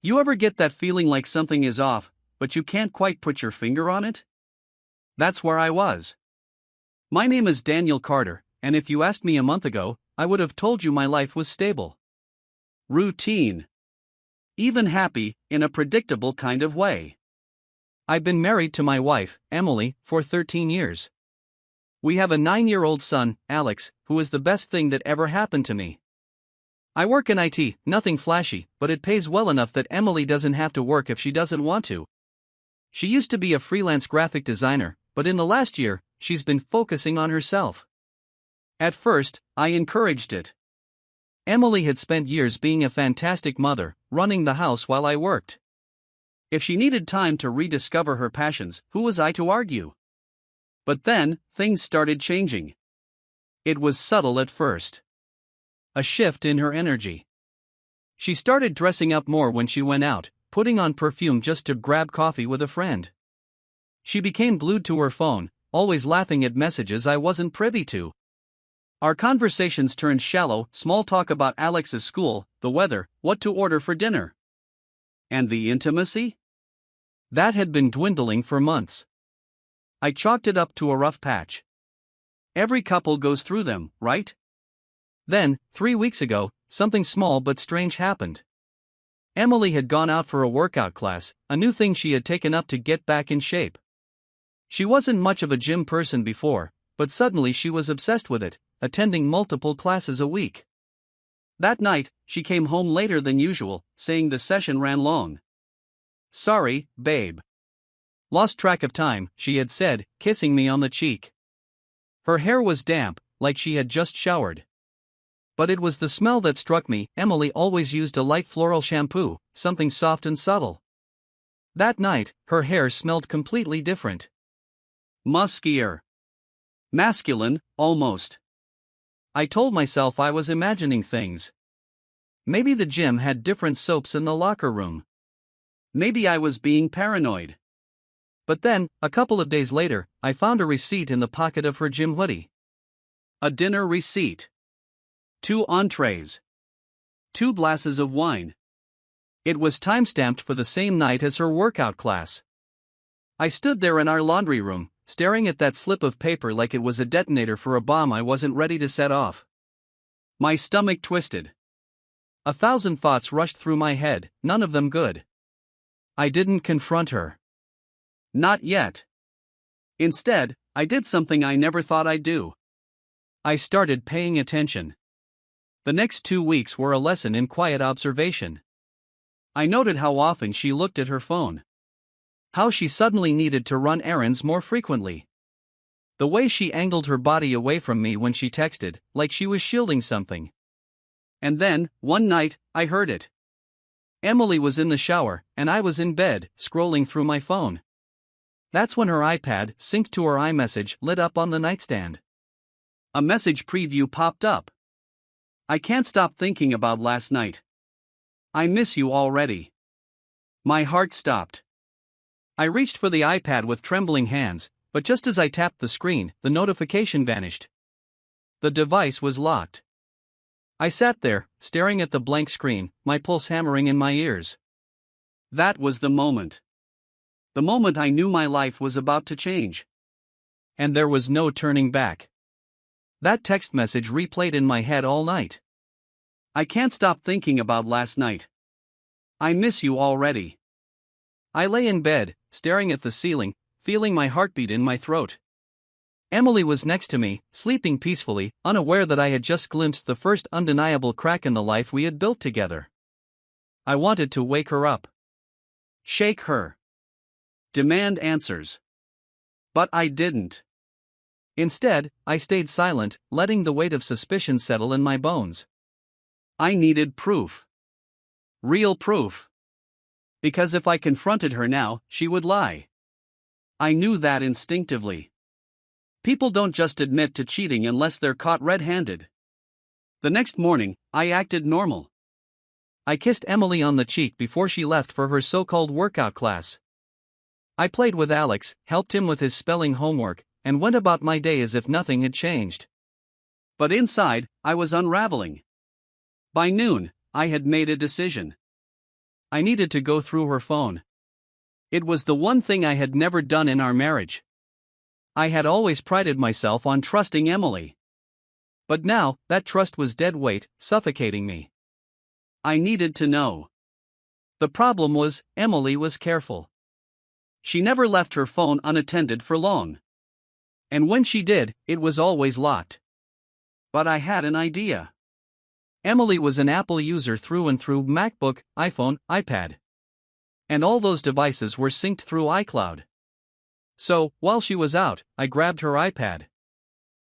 You ever get that feeling like something is off, but you can't quite put your finger on it? That's where I was. My name is Daniel Carter, and if you asked me a month ago, I would have told you my life was stable. Routine. Even happy, in a predictable kind of way. I've been married to my wife, Emily, for 13 years. We have a 9-year-old son, Alex, who is the best thing that ever happened to me. I work in IT, nothing flashy, but it pays well enough that Emily doesn't have to work if she doesn't want to. She used to be a freelance graphic designer, but in the last year, she's been focusing on herself. At first, I encouraged it. Emily had spent years being a fantastic mother, running the house while I worked. If she needed time to rediscover her passions, who was I to argue? But then, things started changing. It was subtle at first. A shift in her energy. She started dressing up more when she went out, putting on perfume just to grab coffee with a friend. She became glued to her phone, always laughing at messages I wasn't privy to. Our conversations turned shallow, small talk about Alex's school, the weather, what to order for dinner. And the intimacy? That had been dwindling for months. I chalked it up to a rough patch. Every couple goes through them, right? Then, 3 weeks ago, something small but strange happened. Emily had gone out for a workout class, a new thing she had taken up to get back in shape. She wasn't much of a gym person before, but suddenly she was obsessed with it, attending multiple classes a week. That night, she came home later than usual, saying the session ran long. "Sorry, babe. Lost track of time," she had said, kissing me on the cheek. Her hair was damp, like she had just showered. But it was the smell that struck me. Emily always used a light floral shampoo, something soft and subtle. That night, her hair smelled completely different. Muskier. Masculine, almost. I told myself I was imagining things. Maybe the gym had different soaps in the locker room. Maybe I was being paranoid. But then, a couple of days later, I found a receipt in the pocket of her gym hoodie. A dinner receipt. 2 entrees. 2 glasses of wine. It was time-stamped for the same night as her workout class. I stood there in our laundry room, staring at that slip of paper like it was a detonator for a bomb I wasn't ready to set off. My stomach twisted. 1,000 thoughts rushed through my head, none of them good. I didn't confront her. Not yet. Instead, I did something I never thought I'd do. I started paying attention. The next 2 weeks were a lesson in quiet observation. I noted how often she looked at her phone. How she suddenly needed to run errands more frequently. The way she angled her body away from me when she texted, like she was shielding something. And then, one night, I heard it. Emily was in the shower, and I was in bed, scrolling through my phone. That's when her iPad, synced to her iMessage, lit up on the nightstand. A message preview popped up. "I can't stop thinking about last night. I miss you already." My heart stopped. I reached for the iPad with trembling hands, but just as I tapped the screen, the notification vanished. The device was locked. I sat there, staring at the blank screen, my pulse hammering in my ears. That was the moment. The moment I knew my life was about to change. And there was no turning back. That text message replayed in my head all night. "I can't stop thinking about last night. I miss you already." I lay in bed, staring at the ceiling, feeling my heartbeat in my throat. Emily was next to me, sleeping peacefully, unaware that I had just glimpsed the first undeniable crack in the life we had built together. I wanted to wake her up. Shake her. Demand answers. But I didn't. Instead, I stayed silent, letting the weight of suspicion settle in my bones. I needed proof. Real proof. Because if I confronted her now, she would lie. I knew that instinctively. People don't just admit to cheating unless they're caught red-handed. The next morning, I acted normal. I kissed Emily on the cheek before she left for her so-called workout class. I played with Alex, helped him with his spelling homework, and went about my day as if nothing had changed. But inside, I was unraveling. By noon, I had made a decision. I needed to go through her phone. It was the one thing I had never done in our marriage. I had always prided myself on trusting Emily. But now, that trust was dead weight, suffocating me. I needed to know. The problem was, Emily was careful. She never left her phone unattended for long. And when she did, it was always locked. But I had an idea. Emily was an Apple user through and through: MacBook, iPhone, iPad. And all those devices were synced through iCloud. So, while she was out, I grabbed her iPad.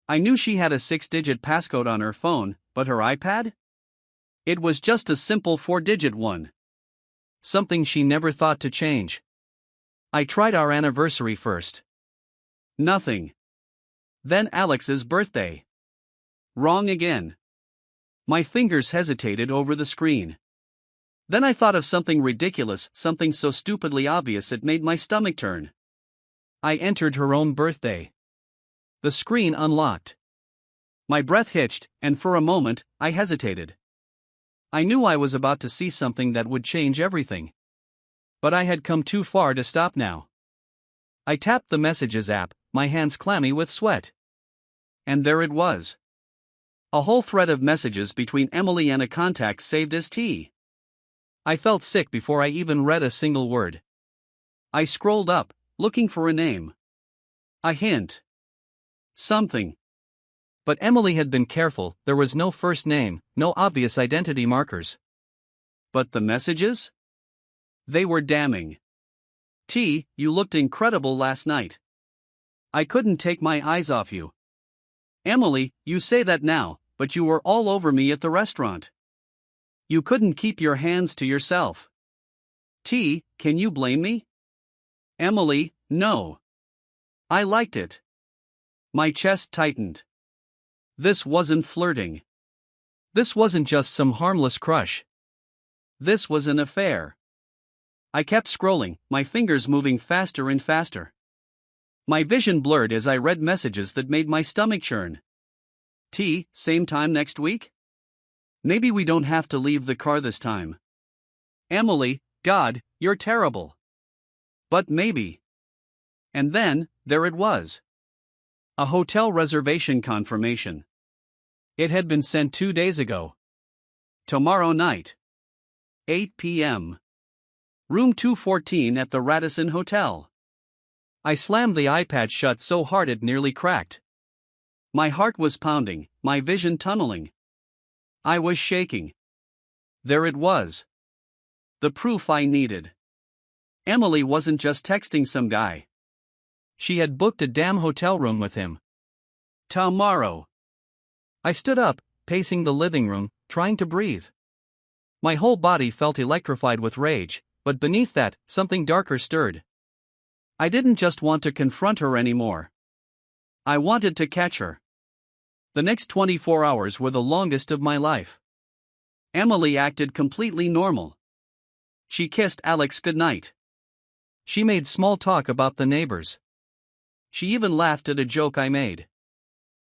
I knew she had a 6-digit passcode on her phone, but her iPad? It was just a simple 4-digit one. Something she never thought to change. I tried our anniversary first. Nothing. Then Alex's birthday. Wrong again. My fingers hesitated over the screen. Then I thought of something ridiculous, something so stupidly obvious it made my stomach turn. I entered her own birthday. The screen unlocked. My breath hitched, and for a moment, I hesitated. I knew I was about to see something that would change everything. But I had come too far to stop now. I tapped the Messages app, my hands clammy with sweat. And there it was. A whole thread of messages between Emily and a contact saved as T. I felt sick before I even read a single word. I scrolled up, looking for a name. A hint. Something. But Emily had been careful, there was no first name, no obvious identity markers. But the messages? They were damning. T, you looked incredible last night. I couldn't take my eyes off you. Emily, you say that now, but you were all over me at the restaurant. You couldn't keep your hands to yourself. T, can you blame me? Emily, no. I liked it. My chest tightened. This wasn't flirting. This wasn't just some harmless crush. This was an affair. I kept scrolling, my fingers moving faster and faster. My vision blurred as I read messages that made my stomach churn. T, same time next week? Maybe we don't have to leave the car this time. Emily, God, you're terrible. But maybe. And then, there it was. A hotel reservation confirmation. It had been sent 2 days ago. Tomorrow night. 8 p.m. Room 214 at the Radisson Hotel. I slammed the iPad shut so hard it nearly cracked. My heart was pounding, my vision tunneling. I was shaking. There it was. The proof I needed. Emily wasn't just texting some guy. She had booked a damn hotel room with him. Tomorrow. I stood up, pacing the living room, trying to breathe. My whole body felt electrified with rage, but beneath that, something darker stirred. I didn't just want to confront her anymore. I wanted to catch her. The next 24 hours were the longest of my life. Emily acted completely normal. She kissed Alex goodnight. She made small talk about the neighbors. She even laughed at a joke I made.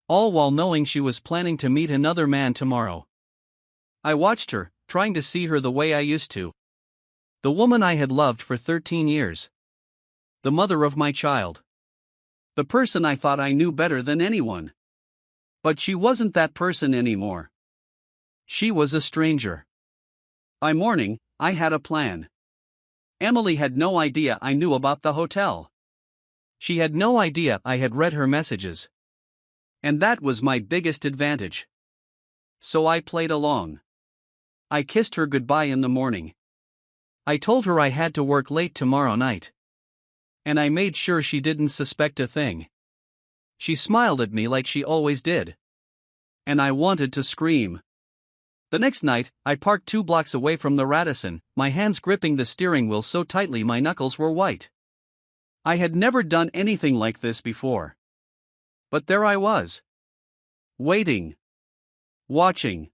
All while knowing she was planning to meet another man tomorrow. I watched her, trying to see her the way I used to. The woman I had loved for 13 years. The mother of my child. The person I thought I knew better than anyone. But she wasn't that person anymore. She was a stranger. By morning, I had a plan. Emily had no idea I knew about the hotel. She had no idea I had read her messages. And that was my biggest advantage. So I played along. I kissed her goodbye in the morning. I told her I had to work late tomorrow night. And I made sure she didn't suspect a thing. She smiled at me like she always did. And I wanted to scream. The next night, I parked 2 blocks away from the Radisson, my hands gripping the steering wheel so tightly my knuckles were white. I had never done anything like this before. But there I was. Waiting. Watching.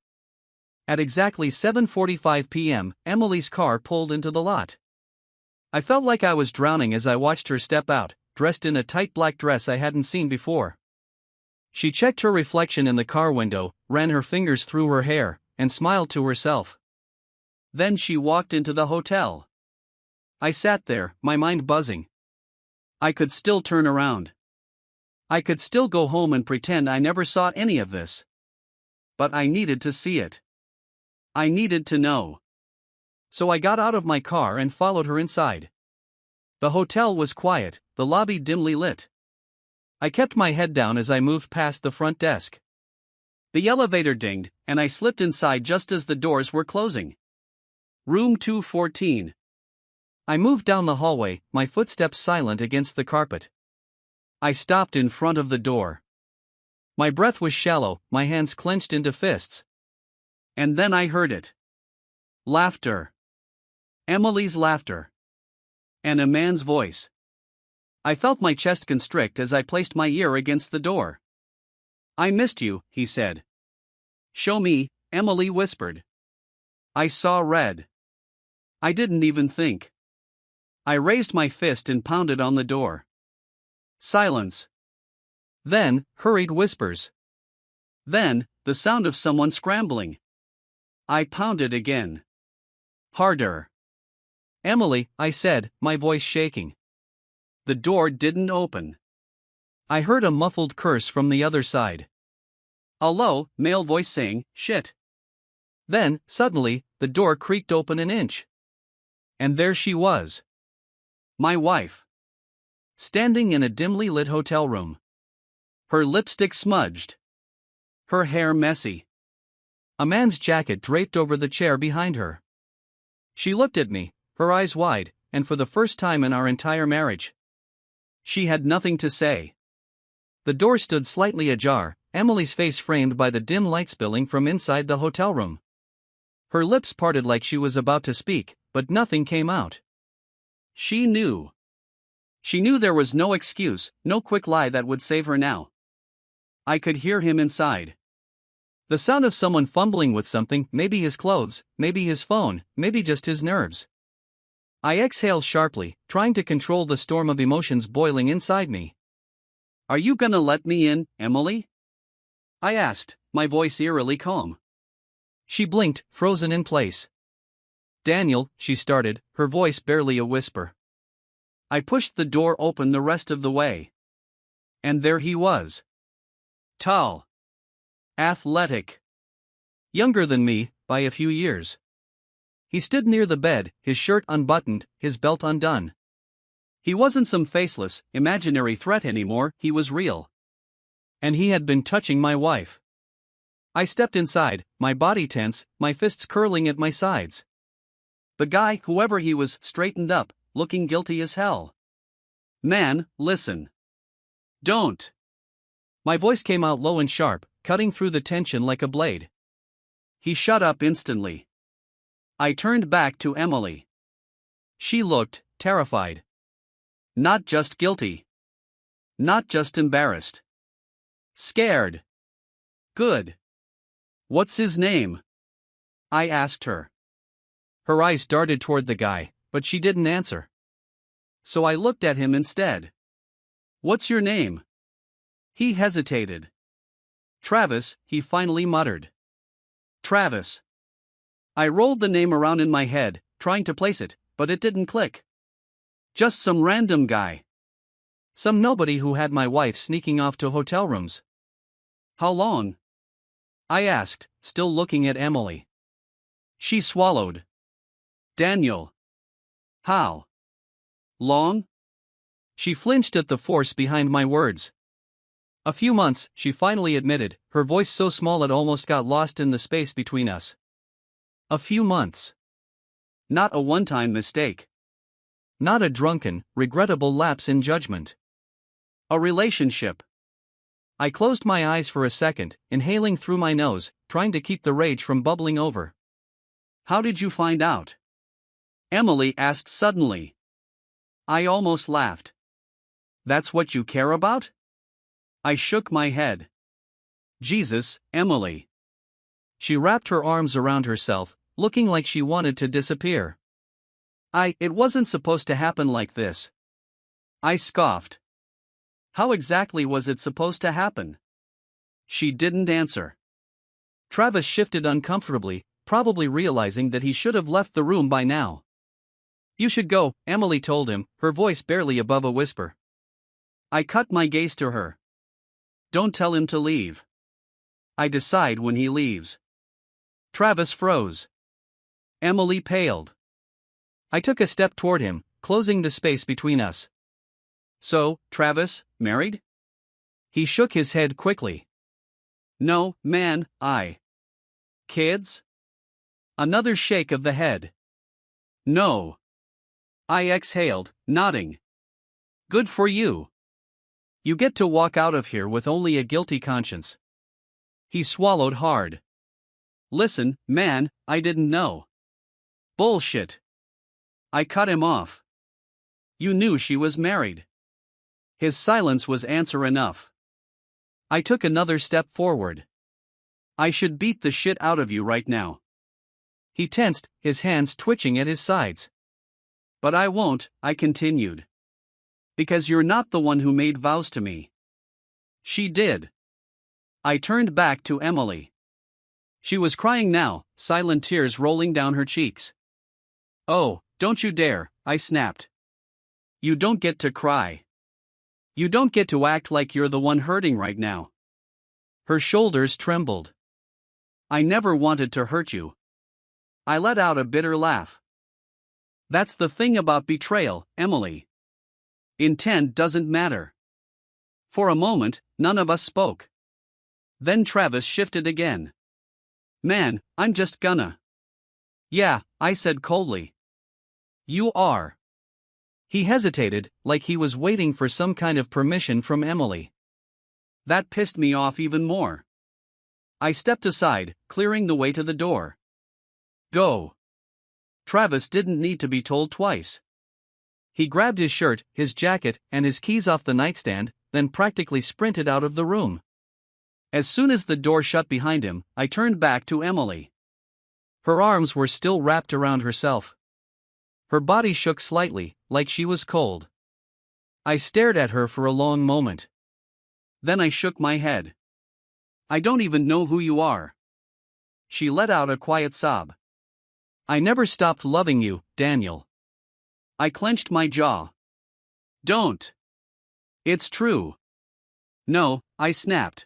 At exactly 7:45 p.m., Emily's car pulled into the lot. I felt like I was drowning as I watched her step out, dressed in a tight black dress I hadn't seen before. She checked her reflection in the car window, ran her fingers through her hair, and smiled to herself. Then she walked into the hotel. I sat there, my mind buzzing. I could still turn around. I could still go home and pretend I never saw any of this. But I needed to see it. I needed to know. So I got out of my car and followed her inside. The hotel was quiet, the lobby dimly lit. I kept my head down as I moved past the front desk. The elevator dinged, and I slipped inside just as the doors were closing. Room 214. I moved down the hallway, my footsteps silent against the carpet. I stopped in front of the door. My breath was shallow, my hands clenched into fists. And then I heard it. Laughter. Emily's laughter. And a man's voice. I felt my chest constrict as I placed my ear against the door. I missed you, he said. Show me, Emily whispered. I saw red. I didn't even think. I raised my fist and pounded on the door. Silence. Then, hurried whispers. Then, the sound of someone scrambling. I pounded again. Harder. Emily, I said, my voice shaking. The door didn't open. I heard a muffled curse from the other side. A low, male voice saying, shit. Then, suddenly, the door creaked open an inch. And there she was. My wife. Standing in a dimly lit hotel room. Her lipstick smudged. Her hair messy. A man's jacket draped over the chair behind her. She looked at me, her eyes wide, and for the first time in our entire marriage. She had nothing to say. The door stood slightly ajar, Emily's face framed by the dim light spilling from inside the hotel room. Her lips parted like she was about to speak, but nothing came out. She knew. She knew there was no excuse, no quick lie that would save her now. I could hear him inside. The sound of someone fumbling with something, maybe his clothes, maybe his phone, maybe just his nerves. I exhaled sharply, trying to control the storm of emotions boiling inside me. Are you gonna let me in, Emily? I asked, my voice eerily calm. She blinked, frozen in place. Daniel, she started, her voice barely a whisper. I pushed the door open the rest of the way. And there he was. Tall. Athletic. Younger than me, by a few years. He stood near the bed, his shirt unbuttoned, his belt undone. He wasn't some faceless, imaginary threat anymore, he was real. And he had been touching my wife. I stepped inside, my body tense, my fists curling at my sides. The guy, whoever he was, straightened up, looking guilty as hell. Man, listen. Don't. My voice came out low and sharp, cutting through the tension like a blade. He shut up instantly. I turned back to Emily. She looked terrified. Not just guilty. Not just embarrassed. Scared. Good. What's his name? I asked her. Her eyes darted toward the guy, but she didn't answer. So I looked at him instead. What's your name? He hesitated. Travis, he finally muttered. Travis. I rolled the name around in my head, trying to place it, but it didn't click. Just some random guy. Some nobody who had my wife sneaking off to hotel rooms. How long? I asked, still looking at Emily. She swallowed. Daniel. How long? She flinched at the force behind my words. A few months, she finally admitted, her voice so small it almost got lost in the space between us. A few months. Not a one-time mistake. Not a drunken, regrettable lapse in judgment. A relationship. I closed my eyes for a second, inhaling through my nose, trying to keep the rage from bubbling over. How did you find out? Emily asked suddenly. I almost laughed. That's what you care about? I shook my head. Jesus, Emily. She wrapped her arms around herself, looking like she wanted to disappear. It wasn't supposed to happen like this. I scoffed. How exactly was it supposed to happen? She didn't answer. Travis shifted uncomfortably, probably realizing that he should have left the room by now. You should go, Emily told him, her voice barely above a whisper. I cut my gaze to her. Don't tell him to leave. I decide when he leaves. Travis froze. Emily paled. I took a step toward him, closing the space between us. So, Travis, married? He shook his head quickly. No, man, Kids? Another shake of the head. No. I exhaled, nodding. Good for you. You get to walk out of here with only a guilty conscience. He swallowed hard. Listen, man, I didn't know. Bullshit. I cut him off. You knew she was married. His silence was answer enough. I took another step forward. I should beat the shit out of you right now. He tensed, his hands twitching at his sides. But I won't, I continued. Because you're not the one who made vows to me. She did. I turned back to Emily. She was crying now, silent tears rolling down her cheeks. Oh, don't you dare, I snapped. You don't get to cry. You don't get to act like you're the one hurting right now. Her shoulders trembled. I never wanted to hurt you. I let out a bitter laugh. That's the thing about betrayal, Emily. Intent doesn't matter. For a moment, none of us spoke. Then Travis shifted again. Man, I'm just gonna. Yeah, I said coldly. You are. He hesitated, like he was waiting for some kind of permission from Emily. That pissed me off even more. I stepped aside, clearing the way to the door. Go. Travis didn't need to be told twice. He grabbed his shirt, his jacket, and his keys off the nightstand, then practically sprinted out of the room. As soon as the door shut behind him, I turned back to Emily. Her arms were still wrapped around herself. Her body shook slightly, like she was cold. I stared at her for a long moment. Then I shook my head. I don't even know who you are. She let out a quiet sob. I never stopped loving you, Daniel. I clenched my jaw. Don't. It's true. No, I snapped.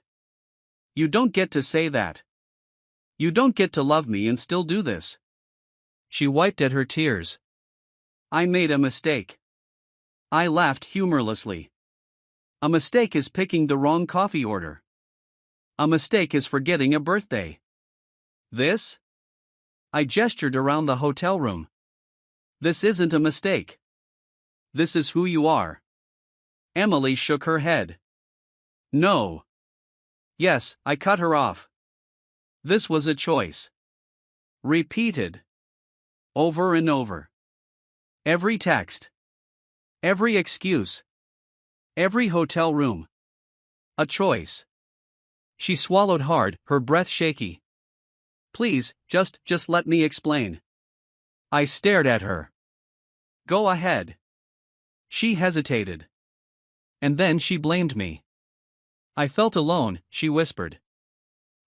You don't get to say that. You don't get to love me and still do this. She wiped at her tears. I made a mistake. I laughed humorlessly. A mistake is picking the wrong coffee order. A mistake is forgetting a birthday. This? I gestured around the hotel room. This isn't a mistake. This is who you are. Emily shook her head. No. Yes, I cut her off. This was a choice. Repeated. Over and over. Every text. Every excuse. Every hotel room. A choice. She swallowed hard, her breath shaky. Please, just let me explain. I stared at her. Go ahead. She hesitated. And then she blamed me. I felt alone, she whispered.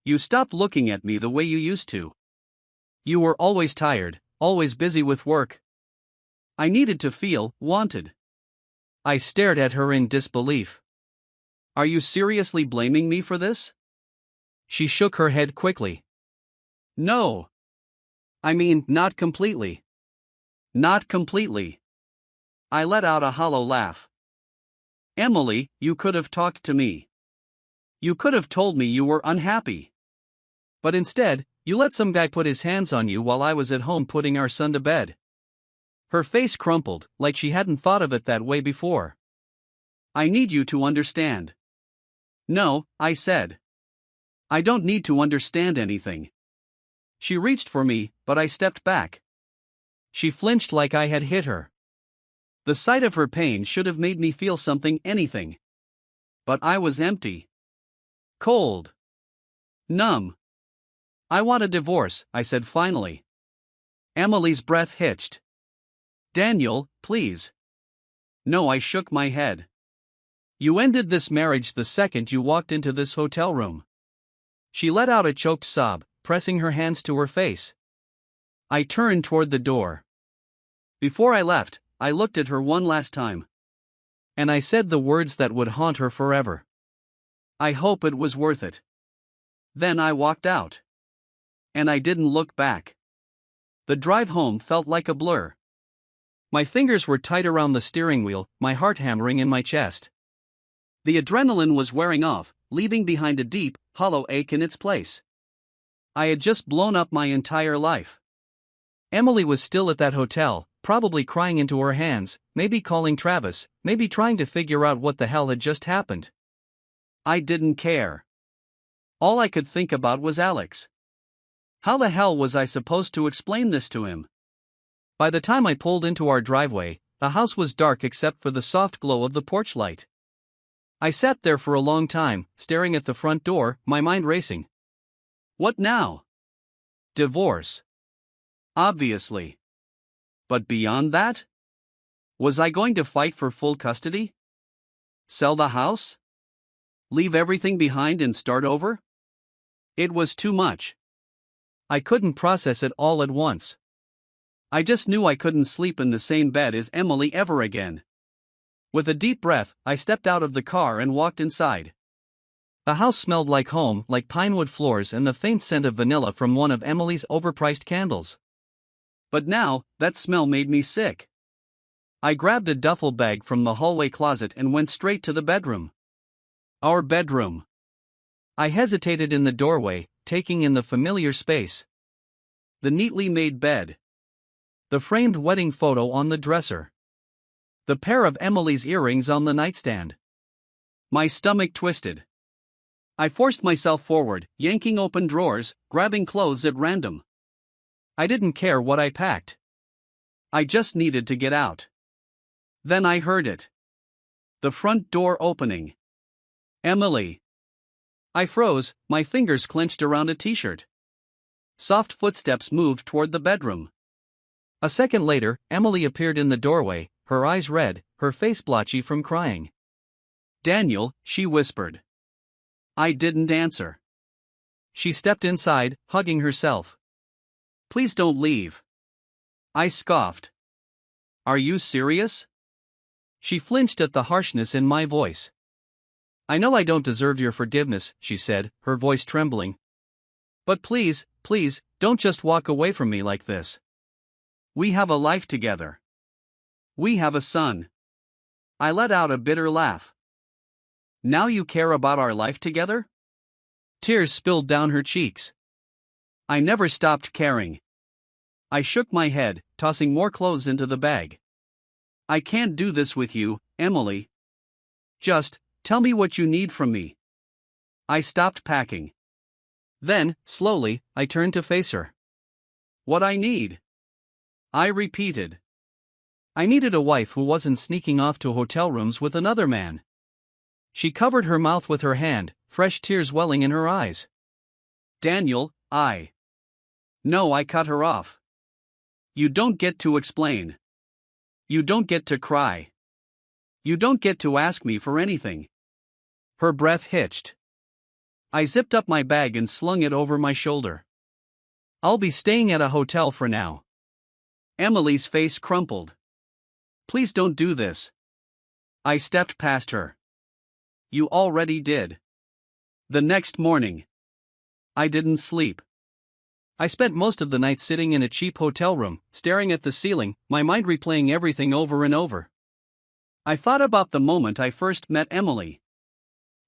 You stopped looking at me the way you used to. You were always tired, always busy with work. I needed to feel wanted. I stared at her in disbelief. Are you seriously blaming me for this? She shook her head quickly. No. I mean, not completely. Not completely. I let out a hollow laugh. Emily, you could have talked to me. You could have told me you were unhappy. But instead, you let some guy put his hands on you while I was at home putting our son to bed. Her face crumpled, like she hadn't thought of it that way before. I need you to understand. No, I said. I don't need to understand anything. She reached for me, but I stepped back. She flinched like I had hit her. The sight of her pain should have made me feel something, anything. But I was empty. Cold. Numb. I want a divorce, I said finally. Emily's breath hitched. Daniel, please. No, I shook my head. You ended this marriage the second you walked into this hotel room. She let out a choked sob, pressing her hands to her face. I turned toward the door. Before I left, I looked at her one last time. And I said the words that would haunt her forever. I hope it was worth it. Then I walked out. And I didn't look back. The drive home felt like a blur. My fingers were tight around the steering wheel, my heart hammering in my chest. The adrenaline was wearing off, leaving behind a deep, hollow ache in its place. I had just blown up my entire life. Emily was still at that hotel, probably crying into her hands, maybe calling Travis, maybe trying to figure out what the hell had just happened. I didn't care. All I could think about was Alex. How the hell was I supposed to explain this to him? By the time I pulled into our driveway, the house was dark except for the soft glow of the porch light. I sat there for a long time, staring at the front door, my mind racing. What now? Divorce. Obviously. But beyond that? Was I going to fight for full custody? Sell the house? Leave everything behind and start over? It was too much. I couldn't process it all at once. I just knew I couldn't sleep in the same bed as Emily ever again. With a deep breath, I stepped out of the car and walked inside. The house smelled like home, like pinewood floors and the faint scent of vanilla from one of Emily's overpriced candles. But now, that smell made me sick. I grabbed a duffel bag from the hallway closet and went straight to the bedroom. Our bedroom. I hesitated in the doorway, taking in the familiar space. The neatly made bed. The framed wedding photo on the dresser. The pair of Emily's earrings on the nightstand. My stomach twisted. I forced myself forward, yanking open drawers, grabbing clothes at random. I didn't care what I packed. I just needed to get out. Then I heard it. The front door opening. Emily. I froze, my fingers clenched around a t-shirt. Soft footsteps moved toward the bedroom. A second later, Emily appeared in the doorway, her eyes red, her face blotchy from crying. "Daniel," she whispered. I didn't answer. She stepped inside, hugging herself. "Please don't leave." I scoffed. "Are you serious?" She flinched at the harshness in my voice. "I know I don't deserve your forgiveness," she said, her voice trembling. "But please, please, don't just walk away from me like this. We have a life together. We have a son." I let out a bitter laugh. "Now you care about our life together?" Tears spilled down her cheeks. I never stopped caring. I shook my head, tossing more clothes into the bag. "I can't do this with you, Emily. Just, tell me what you need from me." I stopped packing. Then, slowly, I turned to face her. "What I need?" I repeated. I needed a wife who wasn't sneaking off to hotel rooms with another man. She covered her mouth with her hand, fresh tears welling in her eyes. "Daniel, No, I cut her off. You don't get to explain. You don't get to cry. You don't get to ask me for anything." Her breath hitched. I zipped up my bag and slung it over my shoulder. "I'll be staying at a hotel for now." Emily's face crumpled. "Please don't do this." I stepped past her. "You already did." The next morning. I didn't sleep. I spent most of the night sitting in a cheap hotel room, staring at the ceiling, my mind replaying everything over and over. I thought about the moment I first met Emily.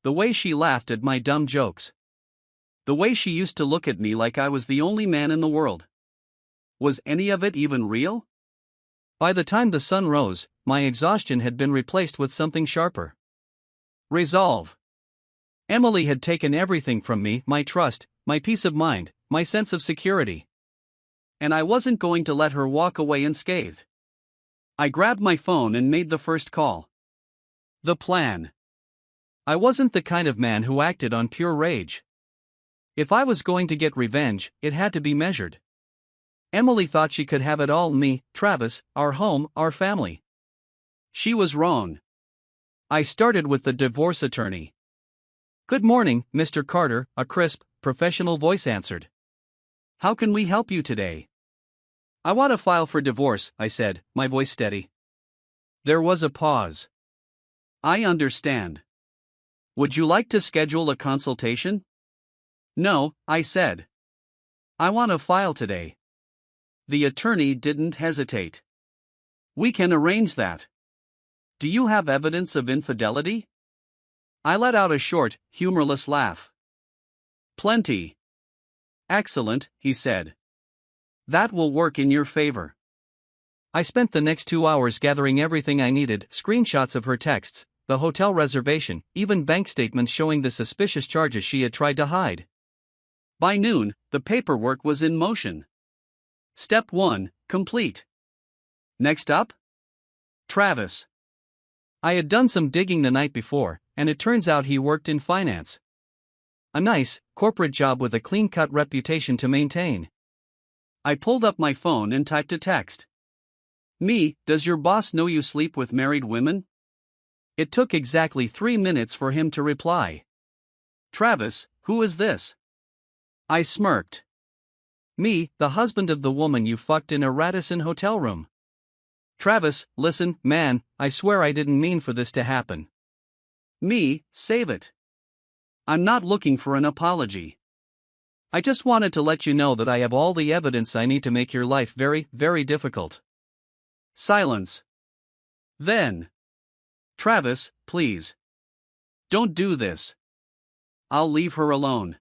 The way she laughed at my dumb jokes. The way she used to look at me like I was the only man in the world. Was any of it even real? By the time the sun rose, my exhaustion had been replaced with something sharper. Resolve. Emily had taken everything from me, my trust, my peace of mind, my sense of security. And I wasn't going to let her walk away unscathed. I grabbed my phone and made the first call. The plan. I wasn't the kind of man who acted on pure rage. If I was going to get revenge, it had to be measured. Emily thought she could have it all: me, Travis, our home, our family. She was wrong. I started with the divorce attorney. "Good morning, Mr. Carter," a crisp, professional voice answered. "How can we help you today?" I want to file for divorce, I said, my voice steady. There was a pause. I understand. Would you like to schedule a consultation? No, I said. I want to file today. The attorney didn't hesitate. We can arrange that. Do you have evidence of infidelity? I let out a short, humorless laugh. Plenty. Excellent, he said. That will work in your favor. I spent the next 2 hours gathering everything I needed, screenshots of her texts, the hotel reservation, even bank statements showing the suspicious charges she had tried to hide. By noon, the paperwork was in motion. Step 1, complete. Next up? Travis. I had done some digging the night before, and it turns out he worked in finance. A nice, corporate job with a clean-cut reputation to maintain. I pulled up my phone and typed a text. Me, does your boss know you sleep with married women? It took exactly 3 minutes for him to reply. Travis, who is this? I smirked. Me, the husband of the woman you fucked in a Radisson hotel room. Travis, listen, man, I swear I didn't mean for this to happen. Me, save it. I'm not looking for an apology. I just wanted to let you know that I have all the evidence I need to make your life very, very difficult. Silence. Then. Travis, please. Don't do this. I'll leave her alone.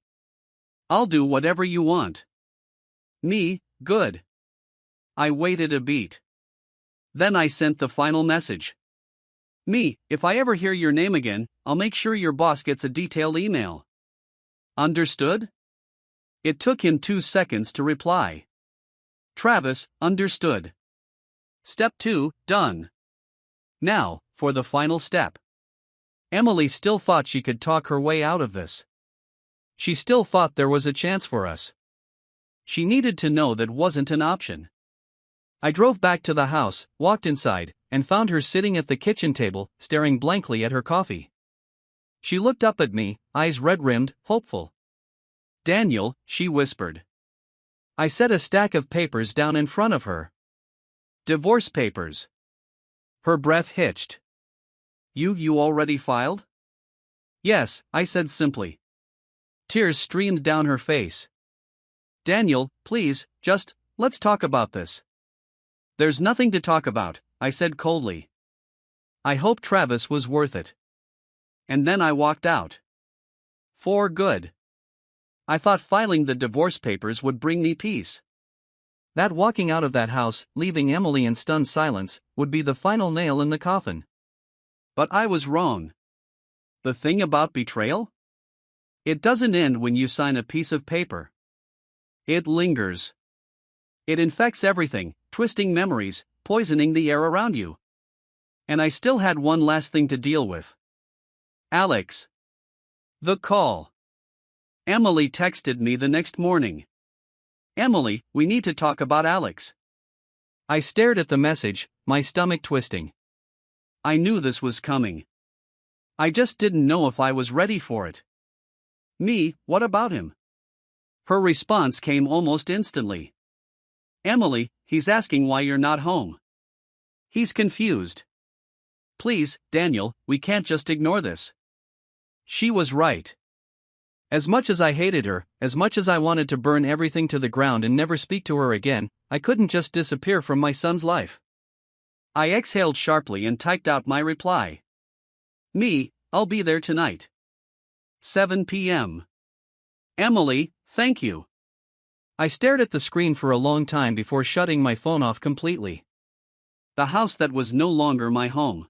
I'll do whatever you want. Me, good. I waited a beat. Then I sent the final message. Me, if I ever hear your name again, I'll make sure your boss gets a detailed email. Understood? It took him 2 seconds to reply. Travis, understood. Step 2, done. Now, for the final step. Emily still thought she could talk her way out of this. She still thought there was a chance for us. She needed to know that wasn't an option. I drove back to the house, walked inside, and found her sitting at the kitchen table, staring blankly at her coffee. She looked up at me, eyes red-rimmed, hopeful. Daniel, she whispered. I set a stack of papers down in front of her. Divorce papers. Her breath hitched. You already filed? Yes, I said simply. Tears streamed down her face. Daniel, please, let's talk about this. There's nothing to talk about, I said coldly. I hope Travis was worth it. And then I walked out. For good. I thought filing the divorce papers would bring me peace. That walking out of that house, leaving Emily in stunned silence, would be the final nail in the coffin. But I was wrong. The thing about betrayal? It doesn't end when you sign a piece of paper. It lingers. It infects everything, twisting memories, poisoning the air around you. And I still had one last thing to deal with. Alex. The call. Emily texted me the next morning. Emily, we need to talk about Alex. I stared at the message, my stomach twisting. I knew this was coming. I just didn't know if I was ready for it. Me, what about him? Her response came almost instantly. Emily, he's asking why you're not home. He's confused. Please, Daniel, we can't just ignore this. She was right. As much as I hated her, as much as I wanted to burn everything to the ground and never speak to her again, I couldn't just disappear from my son's life. I exhaled sharply and typed out my reply. Me, I'll be there tonight. 7 p.m. Emily, thank you. I stared at the screen for a long time before shutting my phone off completely. The house that was no longer my home.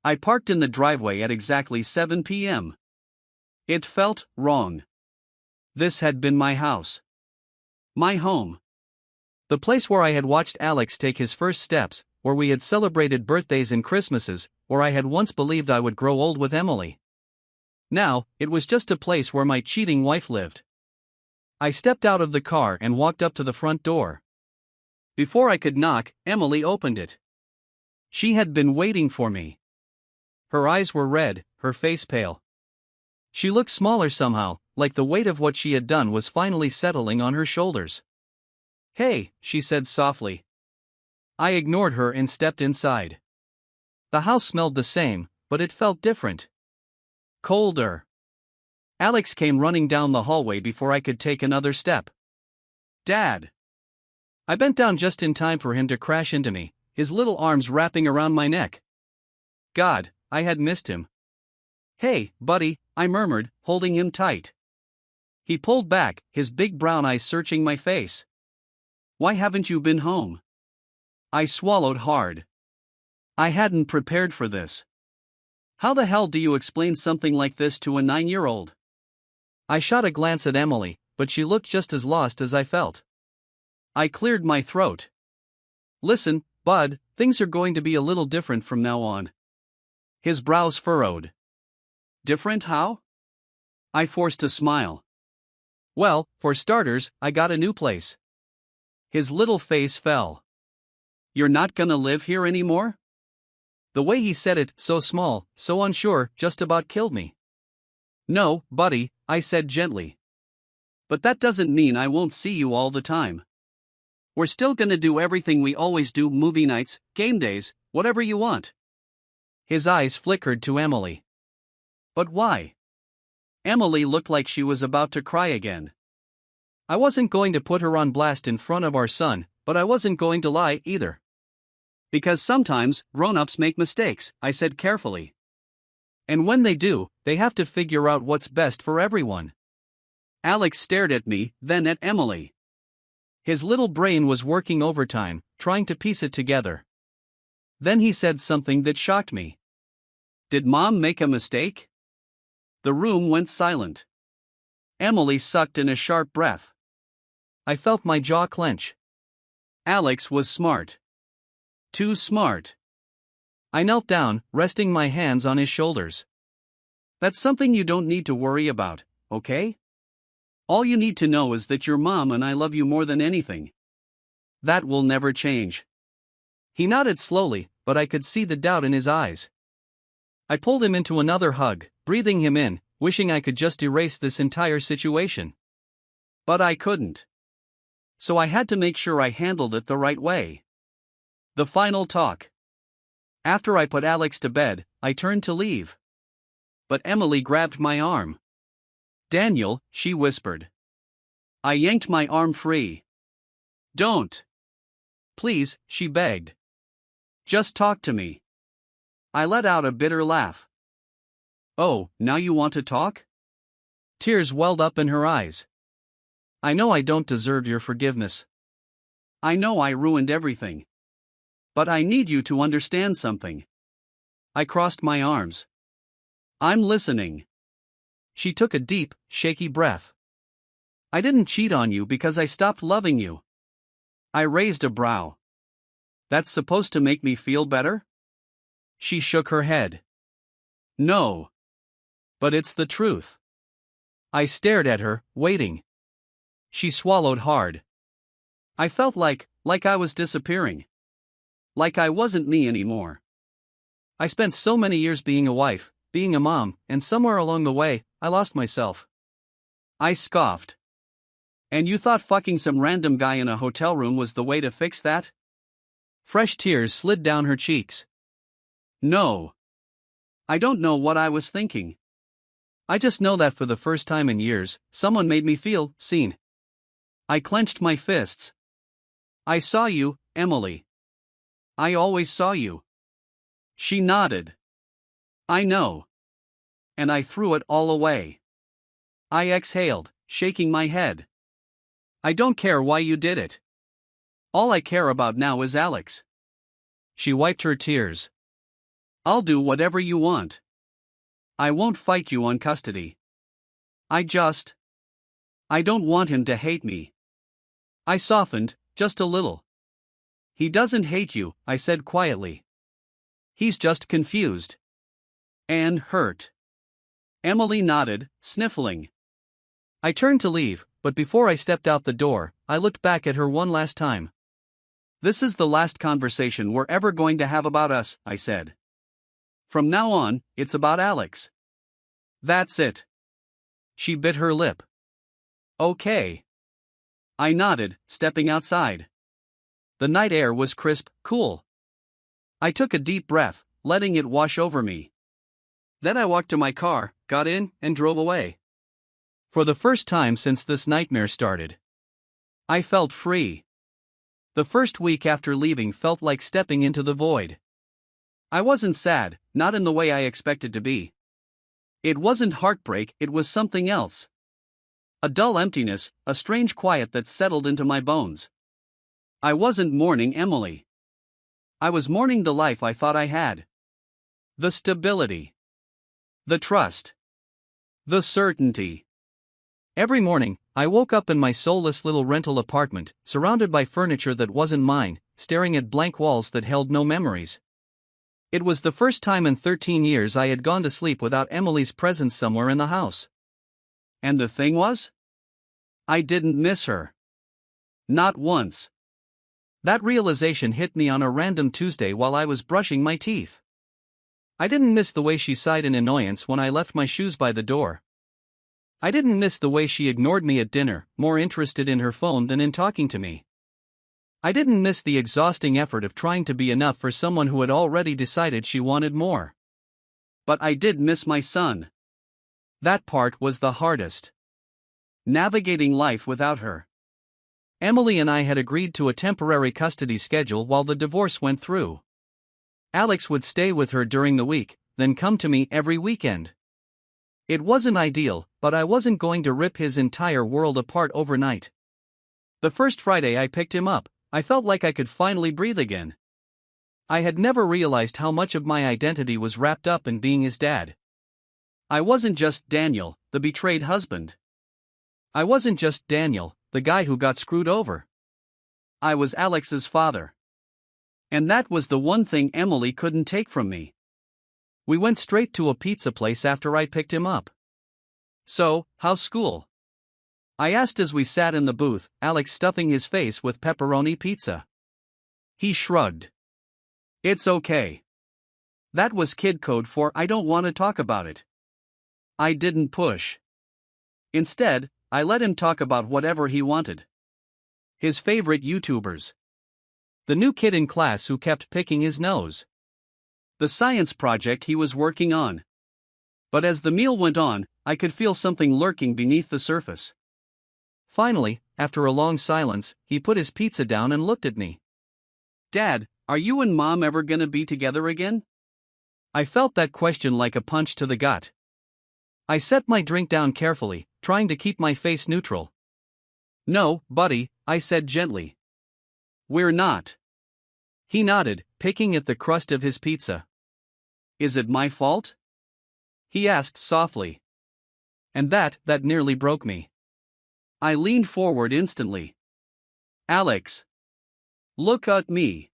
I parked in the driveway at exactly 7 p.m. It felt wrong. This had been my house. My home. The place where I had watched Alex take his first steps, where we had celebrated birthdays and Christmases, where I had once believed I would grow old with Emily. Now, it was just a place where my cheating wife lived. I stepped out of the car and walked up to the front door. Before I could knock, Emily opened it. She had been waiting for me. Her eyes were red, her face pale. She looked smaller somehow, like the weight of what she had done was finally settling on her shoulders. Hey, she said softly. I ignored her and stepped inside. The house smelled the same, but it felt different. Colder. Alex came running down the hallway before I could take another step. Dad. I bent down just in time for him to crash into me, his little arms wrapping around my neck. God, I had missed him. Hey, buddy, I murmured, holding him tight. He pulled back, his big brown eyes searching my face. Why haven't you been home? I swallowed hard. I hadn't prepared for this. How the hell do you explain something like this to a 9-year-old? I shot a glance at Emily, but she looked just as lost as I felt. I cleared my throat. Listen, bud, things are going to be a little different from now on. His brows furrowed. Different how? I forced a smile. Well, for starters, I got a new place. His little face fell. You're not gonna live here anymore? The way he said it, so small, so unsure, just about killed me. No, buddy, I said gently. But that doesn't mean I won't see you all the time. We're still gonna do everything we always do: movie nights, game days, whatever you want. His eyes flickered to Emily. But why? Emily looked like she was about to cry again. I wasn't going to put her on blast in front of our son, but I wasn't going to lie either. Because sometimes, grown-ups make mistakes, I said carefully. And when they do, they have to figure out what's best for everyone. Alex stared at me, then at Emily. His little brain was working overtime, trying to piece it together. Then he said something that shocked me. Did Mom make a mistake? The room went silent. Emily sucked in a sharp breath. I felt my jaw clench. Alex was smart. Too smart. I knelt down, resting my hands on his shoulders. That's something you don't need to worry about, okay? All you need to know is that your mom and I love you more than anything. That will never change. He nodded slowly, but I could see the doubt in his eyes. I pulled him into another hug, breathing him in, wishing I could just erase this entire situation. But I couldn't. So I had to make sure I handled it the right way. The final talk. After I put Alex to bed, I turned to leave. But Emily grabbed my arm. Daniel, she whispered. I yanked my arm free. Don't. Please, she begged. Just talk to me. I let out a bitter laugh. Oh, now you want to talk? Tears welled up in her eyes. I know I don't deserve your forgiveness. I know I ruined everything. But I need you to understand something. I crossed my arms. I'm listening. She took a deep, shaky breath. I didn't cheat on you because I stopped loving you. I raised a brow. That's supposed to make me feel better? She shook her head. No. But it's the truth. I stared at her, waiting. She swallowed hard. I felt like I was disappearing. Like I wasn't me anymore. I spent so many years being a wife, being a mom, and somewhere along the way, I lost myself. I scoffed. And you thought fucking some random guy in a hotel room was the way to fix that? Fresh tears slid down her cheeks. No. I don't know what I was thinking. I just know that for the first time in years, someone made me feel seen. I clenched my fists. I saw you, Emily. I always saw you. She nodded. I know. And I threw it all away. I exhaled, shaking my head. I don't care why you did it. All I care about now is Alex. She wiped her tears. I'll do whatever you want. I won't fight you on custody. I don't want him to hate me. I softened, just a little. He doesn't hate you, I said quietly. He's just confused. And hurt. Emily nodded, sniffling. I turned to leave, but before I stepped out the door, I looked back at her one last time. This is the last conversation we're ever going to have about us, I said. From now on, it's about Alex. That's it. She bit her lip. Okay. I nodded, stepping outside. The night air was crisp, cool. I took a deep breath, letting it wash over me. Then I walked to my car, got in, and drove away. For the first time since this nightmare started, I felt free. The first week after leaving felt like stepping into the void. I wasn't sad, not in the way I expected to be. It wasn't heartbreak, it was something else. A dull emptiness, a strange quiet that settled into my bones. I wasn't mourning Emily. I was mourning the life I thought I had. The stability. The trust. The certainty. Every morning, I woke up in my soulless little rental apartment, surrounded by furniture that wasn't mine, staring at blank walls that held no memories. It was the first time in 13 years I had gone to sleep without Emily's presence somewhere in the house. And the thing was? I didn't miss her. Not once. That realization hit me on a random Tuesday while I was brushing my teeth. I didn't miss the way she sighed in annoyance when I left my shoes by the door. I didn't miss the way she ignored me at dinner, more interested in her phone than in talking to me. I didn't miss the exhausting effort of trying to be enough for someone who had already decided she wanted more. But I did miss my son. That part was the hardest. Navigating life without her. Emily and I had agreed to a temporary custody schedule while the divorce went through. Alex would stay with her during the week, then come to me every weekend. It wasn't ideal, but I wasn't going to rip his entire world apart overnight. The first Friday I picked him up, I felt like I could finally breathe again. I had never realized how much of my identity was wrapped up in being his dad. I wasn't just Daniel, the betrayed husband. I wasn't just Daniel, the guy who got screwed over. I was Alex's father. And that was the one thing Emily couldn't take from me. We went straight to a pizza place after I picked him up. "So, how's school?" I asked as we sat in the booth, Alex stuffing his face with pepperoni pizza. He shrugged. "It's okay." That was kid code for "I don't want to talk about it." I didn't push. Instead, I let him talk about whatever he wanted. His favorite YouTubers. The new kid in class who kept picking his nose. The science project he was working on. But as the meal went on, I could feel something lurking beneath the surface. Finally, after a long silence, he put his pizza down and looked at me. "Dad, are you and Mom ever gonna be together again?" I felt that question like a punch to the gut. I set my drink down carefully, trying to keep my face neutral. "No, buddy," I said gently. "We're not." He nodded, picking at the crust of his pizza. "Is it my fault?" he asked softly. And that nearly broke me. I leaned forward instantly. "Alex. Look at me."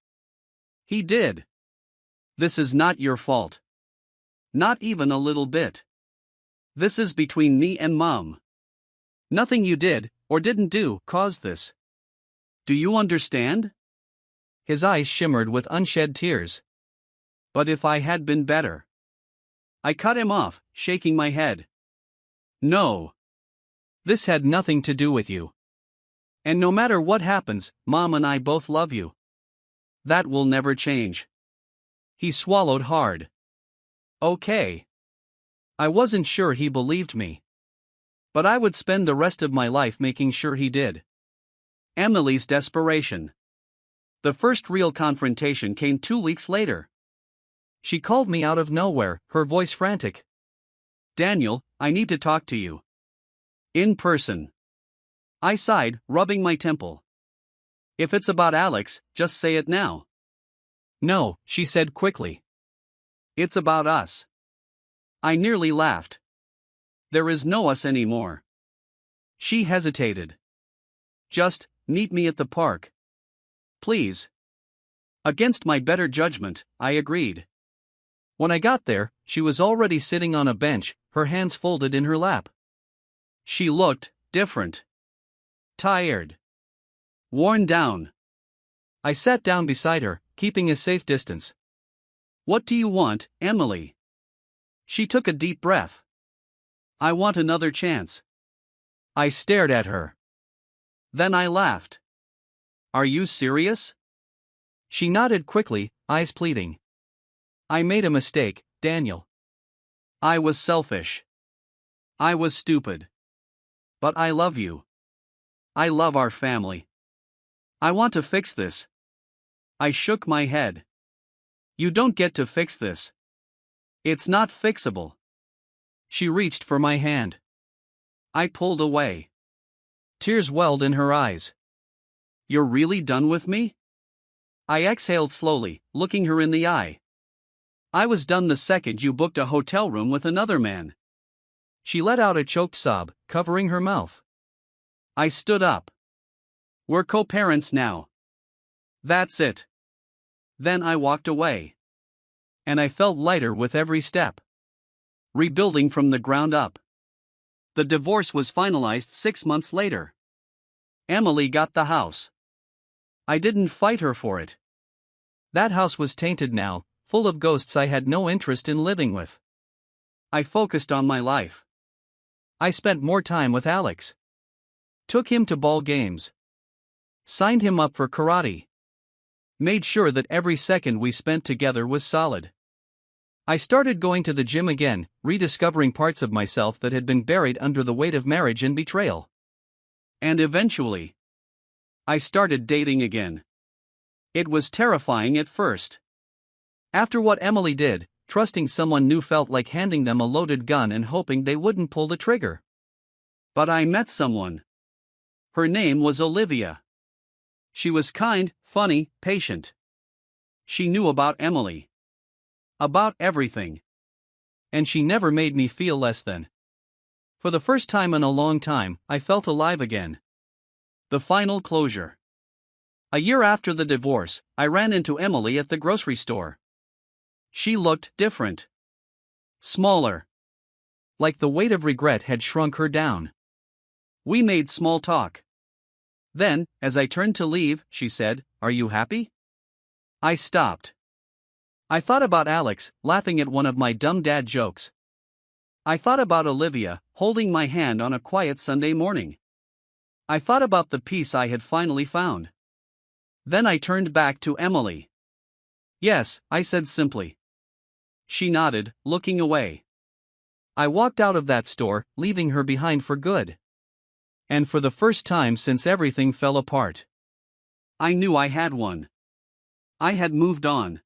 He did. "This is not your fault. Not even a little bit. This is between me and Mom. Nothing you did, or didn't do, caused this. Do you understand?" His eyes shimmered with unshed tears. "But if I had been better." I cut him off, shaking my head. "No. This had nothing to do with you. And no matter what happens, Mom and I both love you. That will never change." He swallowed hard. "Okay." I wasn't sure he believed me. But I would spend the rest of my life making sure he did. Emily's desperation. The first real confrontation came 2 weeks later. She called me out of nowhere, her voice frantic. "Daniel, I need to talk to you. In person." I sighed, rubbing my temple. "If it's about Alex, just say it now." "No," she said quickly. "It's about us." I nearly laughed. "There is no us anymore." She hesitated. "Just meet me at the park. Please." Against my better judgment, I agreed. When I got there, she was already sitting on a bench, her hands folded in her lap. She looked different. Tired. Worn down. I sat down beside her, keeping a safe distance. "What do you want, Emily?" She took a deep breath. "I want another chance." I stared at her. Then I laughed. Are you serious? She nodded quickly, eyes pleading. I made a mistake, Daniel. I was selfish. I was stupid. But I love you. I love our family. I want to fix this. I shook my head. You don't get to fix this. It's not fixable. She reached for my hand. I pulled away. Tears welled in her eyes. You're really done with me? I exhaled slowly, looking her in the eye. I was done the second you booked a hotel room with another man. She let out a choked sob, covering her mouth. I stood up. We're co-parents now. That's it. Then I walked away. And I felt lighter with every step. Rebuilding from the ground up. The divorce was finalized 6 months later. Emily got the house. I didn't fight her for it. That house was tainted now, full of ghosts I had no interest in living with. I focused on my life. I spent more time with Alex. Took him to ball games. Signed him up for karate. Made sure that every second we spent together was solid. I started going to the gym again, rediscovering parts of myself that had been buried under the weight of marriage and betrayal. And eventually, I started dating again. It was terrifying at first. After what Emily did, trusting someone new felt like handing them a loaded gun and hoping they wouldn't pull the trigger. But I met someone. Her name was Olivia. She was kind, funny, patient. She knew about Emily. About everything. And she never made me feel less than. For the first time in a long time, I felt alive again. The final closure. A year after the divorce, I ran into Emily at the grocery store. She looked different. Smaller. Like the weight of regret had shrunk her down. We made small talk. Then, as I turned to leave, she said, "Are you happy?" I stopped. I thought about Alex, laughing at one of my dumb dad jokes. I thought about Olivia, holding my hand on a quiet Sunday morning. I thought about the peace I had finally found. Then I turned back to Emily. Yes, I said simply. She nodded, looking away. I walked out of that store, leaving her behind for good. And for the first time since everything fell apart, I knew I had won. I had moved on.